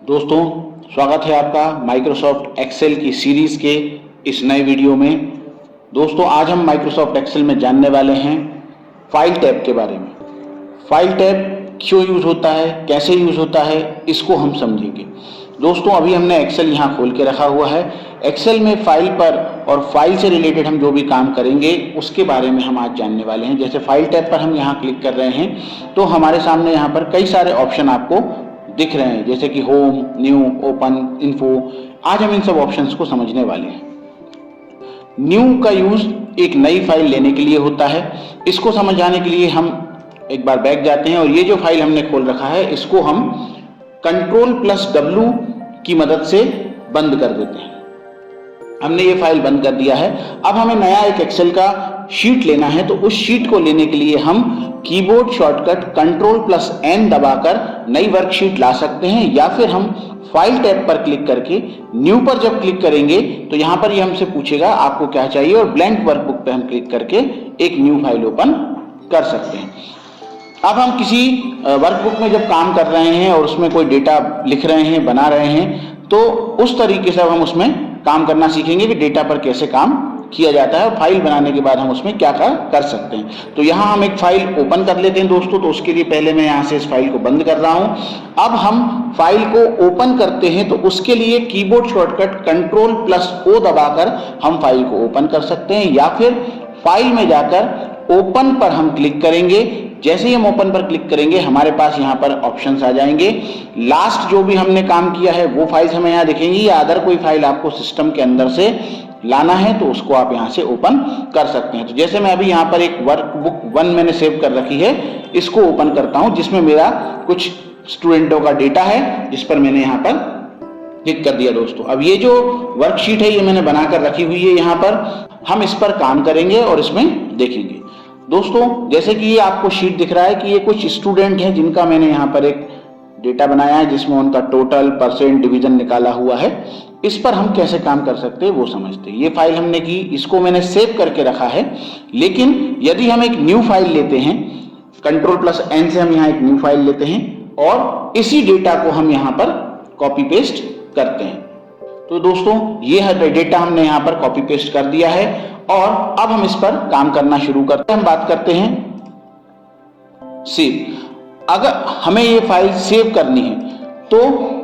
दोस्तों, स्वागत है आपका माइक्रोसॉफ्ट एक्सेल की सीरीज़ के इस नए वीडियो में। दोस्तों, आज हम माइक्रोसॉफ्ट एक्सेल में जानने वाले हैं फाइल टैब के बारे में। फाइल टैब क्यों यूज़ होता है, कैसे यूज़ होता है, इसको हम समझेंगे। दोस्तों, अभी हमने एक्सेल यहाँ खोल के रखा हुआ है। एक्सेल में फाइल पर और फाइल से रिलेटेड हम जो भी काम करेंगे उसके बारे में हम आज जानने वाले हैं। जैसे फाइल टैब पर हम यहाँ क्लिक कर रहे हैं तो हमारे सामने यहाँ पर कई सारे ऑप्शन आपको दिख रहे हैं, जैसे कि होम, न्यू, ओपन, इन्फो। आज हम इन सब ऑप्शंस को समझने वाले हैं। न्यू का यूज एक नई फाइल लेने के लिए होता है। इसको समझ आने के लिए हम एक बार बैक जाते हैं और ये जो फाइल हमने खोल रखा है इसको हम Ctrl+W की मदद से बंद कर देते हैं। हमने ये फाइल बंद कर दिया है। अब हमें नया एक एक्सेल का शीट लेना है, तो उस शीट को लेने के लिए हम कीबोर्ड शॉर्टकट Ctrl+N दबाकर नई वर्कशीट ला सकते हैं, या फिर हम फाइल टैब पर क्लिक करके न्यू पर जब क्लिक करेंगे तो यहाँ पर ये हमसे पूछेगा आपको क्या चाहिए, और ब्लैंक वर्कबुक पे हम क्लिक करके एक न्यू फाइल ओपन कर सकते हैं। अब हम किसी वर्कबुक में जब काम कर रहे हैं और उसमें कोई डेटा लिख रहे हैं, बना रहे हैं, तो उस तरीके से अब हम उसमें काम करना सीखेंगे कि डेटा पर कैसे काम किया जाता है और फाइल बनाने के बाद हम उसमें क्या कर सकते हैं। तो यहाँ हम एक फाइल ओपन कर लेते हैं दोस्तों। तो उसके लिए पहले मैं यहाँ से इस फाइल को बंद कर रहा हूँ। अब हम फाइल को ओपन करते हैं तो उसके लिए कीबोर्ड शॉर्टकट Ctrl+O दबाकर हम फाइल को ओपन कर सकते हैं, या फिर फाइल में जाकर ओपन पर हम क्लिक करेंगे। जैसे ही हम ओपन पर क्लिक करेंगे हमारे पास यहाँ पर ऑप्शंस आ जाएंगे। लास्ट जो भी हमने काम किया है वो फाइल्स हमें यहाँ दिखेंगी, या अदर कोई फाइल आपको सिस्टम के अंदर से लाना है तो उसको आप यहाँ से ओपन कर सकते हैं। तो जैसे मैं अभी यहाँ पर एक वर्कबुक 1 मैंने सेव कर रखी है, इसको ओपन करता हूँ, जिसमें मेरा कुछ स्टूडेंटों का डेटा है जिस पर मैंने यहाँ पर क्लिक कर दिया। दोस्तों, अब ये जो वर्कशीट है ये मैंने बनाकर रखी हुई है। यहाँ पर हम इस पर काम करेंगे और इसमें देखेंगे। दोस्तों, जैसे कि ये आपको शीट दिख रहा है कि ये कुछ स्टूडेंट हैं जिनका मैंने यहाँ पर एक डेटा बनाया है, जिसमें उनका टोटल, परसेंट, डिवीजन निकाला हुआ है। इस पर हम कैसे काम कर सकते हैं वो समझते हैं। ये फाइल हमने की, इसको मैंने सेव करके रखा है। लेकिन यदि हम एक न्यू फाइल लेते हैं, Ctrl+N से हम यहाँ एक न्यू फाइल लेते हैं और इसी डेटा को हम यहाँ पर कॉपी पेस्ट करते हैं। तो दोस्तों, ये है डेटा हमने यहाँ पर कॉपी पेस्ट कर दिया है और अब हम इस पर काम करना शुरू करते हैं। हम बात करते हैं सेव। अगर हमें ये फाइल सेव करनी है तो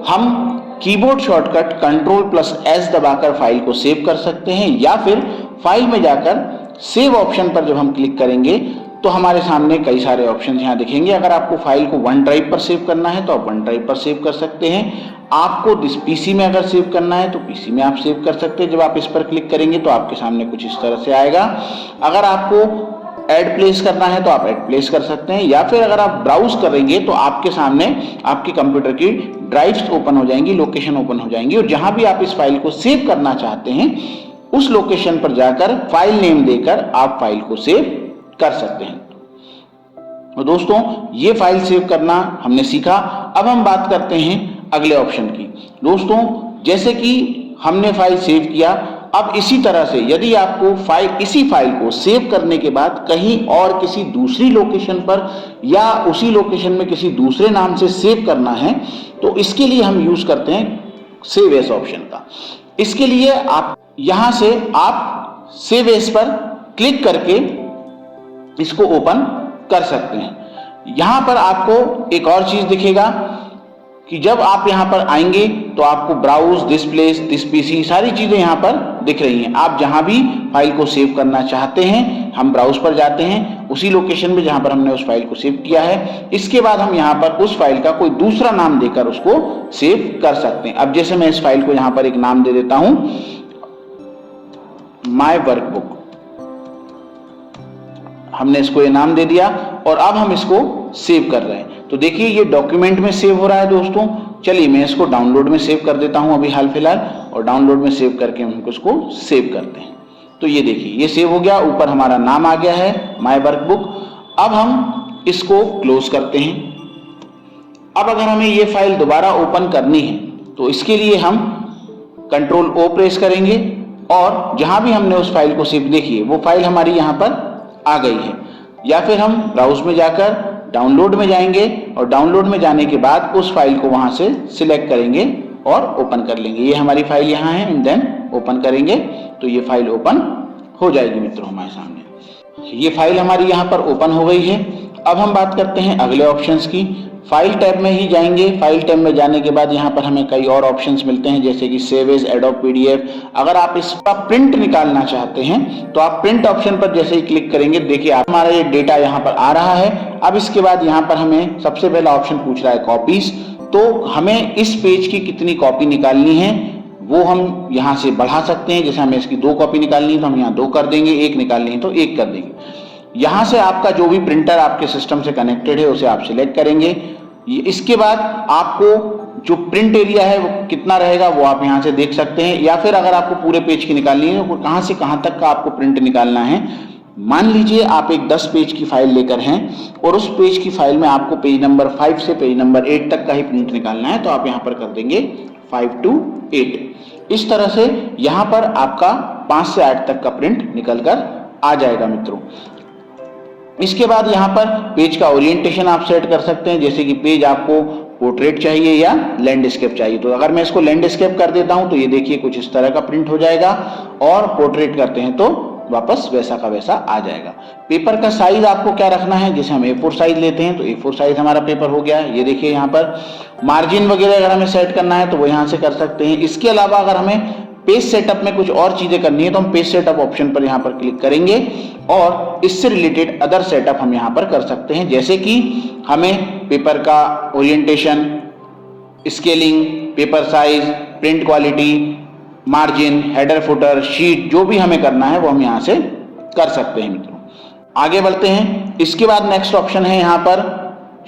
हम कीबोर्ड शॉर्टकट Ctrl+S दबाकर फाइल को सेव कर सकते हैं, या फिर फाइल में जाकर सेव ऑप्शन पर जब हम क्लिक करेंगे तो हमारे सामने कई सारे ऑप्शन यहाँ दिखेंगे। अगर आपको फाइल को वन ड्राइव पर सेव करना है तो आप वन ड्राइव पर सेव कर सकते हैं। आपको पीसी में अगर सेव करना है तो पीसी में आप सेव कर सकते हैं। जब आप इस पर क्लिक करेंगे तो आपके सामने कुछ इस तरह से आएगा। अगर आपको ऐड प्लेस करना है तो आप ऐड प्लेस कर सकते हैं, या फिर अगर आप ब्राउज करेंगे तो आपके सामने आपके कंप्यूटर की ड्राइव्स ओपन हो जाएंगी, लोकेशन ओपन हो जाएंगी, और जहां भी आप इस फाइल को सेव करना चाहते हैं उस लोकेशन पर जाकर फाइल नेम देकर आप फाइल को सेव कर सकते हैं। तो दोस्तों, ये फाइल सेव करना हमने सीखा। अब हम बात करते हैं अगले ऑप्शन की। दोस्तों, जैसे कि हमने फाइल सेव किया, अब इसी तरह से यदि आपको इसी फाइल को सेव करने के बाद कहीं और किसी दूसरी लोकेशन पर या उसी लोकेशन में किसी दूसरे नाम से सेव करना है तो इसके लिए हम यूज करते हैं सेव एज ऑप्शन का। इसके लिए आप यहां से आप सेव एज पर क्लिक करके इसको ओपन कर सकते हैं। यहां पर आपको एक और चीज दिखेगा कि जब आप यहां पर आएंगे तो आपको browse, this place, this PC, सारी चीजें यहां पर दिख रही हैं। आप जहां भी फाइल को सेव करना चाहते हैं, हम ब्राउज पर जाते हैं उसी लोकेशन में जहां पर हमने उस फाइल को सेव किया है। इसके बाद हम यहां पर उस फाइल का कोई दूसरा नाम देकर उसको सेव कर सकते हैं। अब जैसे मैं इस फाइल को यहां पर एक नाम दे देता हूं, माय वर्कबुक। हमने इसको ये नाम दे दिया और अब हम इसको सेव कर रहे हैं। तो देखिए ये डॉक्यूमेंट में सेव हो रहा है। दोस्तों, चलिए मैं इसको डाउनलोड में सेव कर देता हूं अभी हाल फिलहाल, और डाउनलोड में सेव करके हम इसको सेव करते हैं। तो ये देखिए ये सेव हो गया, ऊपर हमारा नाम आ गया है माय वर्कबुक। अब हम इसको क्लोज करते हैं। अब अगर हमें ये फाइल दोबारा ओपन करनी है तो इसके लिए हम Ctrl+O प्रेस करेंगे और जहां भी हमने उस फाइल को सेव, देखिए वो फाइल हमारी यहाँ पर आ गई है। या फिर हम ब्राउज में जाकर डाउनलोड में जाएंगे और डाउनलोड में जाने के बाद उस फाइल को वहां से सिलेक्ट करेंगे और ओपन कर लेंगे। ये हमारी फाइल यहाँ है, एंड देन ओपन करेंगे तो ये फाइल ओपन हो जाएगी मित्रों हमारे सामने। ये फाइल हमारी यहाँ पर ओपन हो गई है। अब हम बात करते हैं अगले ऑप्शंस की। फाइल टैब में ही जाएंगे। फाइल टैब में जाने के बाद यहाँ पर हमें कई और ऑप्शंस मिलते हैं, जैसे कि सेव एज एडोब पीडीएफ। अगर आप इसका प्रिंट निकालना चाहते हैं तो आप प्रिंट ऑप्शन पर जैसे ही क्लिक करेंगे, देखिए आप हमारा ये डेटा यहाँ पर आ रहा है। अब इसके बाद यहाँ पर हमें सबसे पहला ऑप्शन पूछ रहा है कॉपीज, तो हमें इस पेज की कितनी कॉपी निकालनी है वो हम यहाँ से बढ़ा सकते हैं। जैसे हमें इसकी 2 कॉपी निकालनी है तो हम यहाँ 2 कर देंगे, 1 निकालनी है तो 1 कर देंगे। यहाँ से आपका जो भी प्रिंटर आपके सिस्टम से कनेक्टेड है उसे आप सिलेक्ट करेंगे। इसके बाद आपको जो प्रिंट एरिया है वो कितना रहेगा वो आप यहाँ से देख सकते हैं, या फिर अगर आपको पूरे पेज की निकालनी है तो कहाँ से कहाँ तक का आपको प्रिंट निकालना है। मान लीजिए आप एक 10 पेज की फाइल लेकर हैं और उस पेज की फाइल में आपको पेज नंबर 5 से पेज नंबर 8 तक का ही प्रिंट निकालना है, तो आप यहाँ पर कर देंगे 5 to 8। इस तरह से यहाँ पर आपका 5 से 8 तक का प्रिंट निकल कर आ जाएगा मित्रों। इसके बाद यहाँ पर पेज का ओरिएंटेशन आप सेट कर सकते हैं, जैसे कि पेज आपको पोर्ट्रेट चाहिए या लैंडस्केप चाहिए। तो अगर मैं इसको लैंडस्केप कर देता हूं तो ये देखिए कुछ इस तरह का प्रिंट हो जाएगा, और पोर्ट्रेट करते हैं तो वापस वैसा का वैसा आ जाएगा। पेपर का साइज आपको क्या रखना है, जैसे हम A4 साइज लेते हैं तो A4 साइज हमारा पेपर हो गया। ये देखिए यहाँ पर मार्जिन वगैरह अगर हमें सेट करना है तो वो यहाँ से कर सकते हैं। इसके अलावा अगर हमें पेज सेटअप में कुछ और चीजें करनी है तो हम पेज सेटअप ऑप्शन पर यहाँ पर क्लिक करेंगे और इससे रिलेटेड अदर सेटअप हम यहाँ पर कर सकते हैं, जैसे कि हमें पेपर का orientation, scaling, paper size, print quality, margin, header footer, sheet, जो भी हमें करना है वो हम यहाँ से कर सकते हैं मित्रों। आगे बढ़ते हैं। इसके बाद नेक्स्ट ऑप्शन है यहाँ पर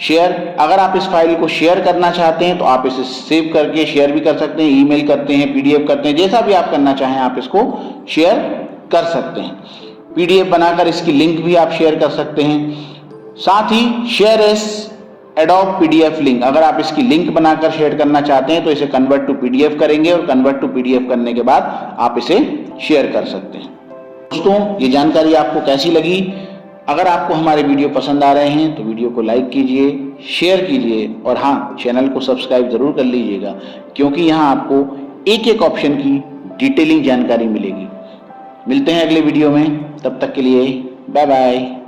शेयर। अगर आप इस फाइल को शेयर करना चाहते हैं तो आप इसे सेव करके शेयर भी कर सकते हैं, ईमेल करते हैं, पीडीएफ करते हैं, जैसा भी आप करना चाहें आप इसको शेयर कर सकते हैं। पीडीएफ बनाकर इसकी लिंक भी आप शेयर कर सकते हैं। साथ ही share as Adobe PDF link, अगर आप इसकी लिंक बनाकर शेयर करना चाहते हैं तो इसे कन्वर्ट टू पीडीएफ करेंगे और कन्वर्ट टू पीडीएफ करने के बाद आप इसे शेयर कर सकते हैं। दोस्तों, ये जानकारी आपको कैसी लगी? अगर आपको हमारे वीडियो पसंद आ रहे हैं तो वीडियो को लाइक कीजिए, शेयर कीजिए और हाँ, चैनल को सब्सक्राइब जरूर कर लीजिएगा, क्योंकि यहाँ आपको एक एक ऑप्शन की डिटेलिंग जानकारी मिलेगी। मिलते हैं अगले वीडियो में, तब तक के लिए बाय बाय।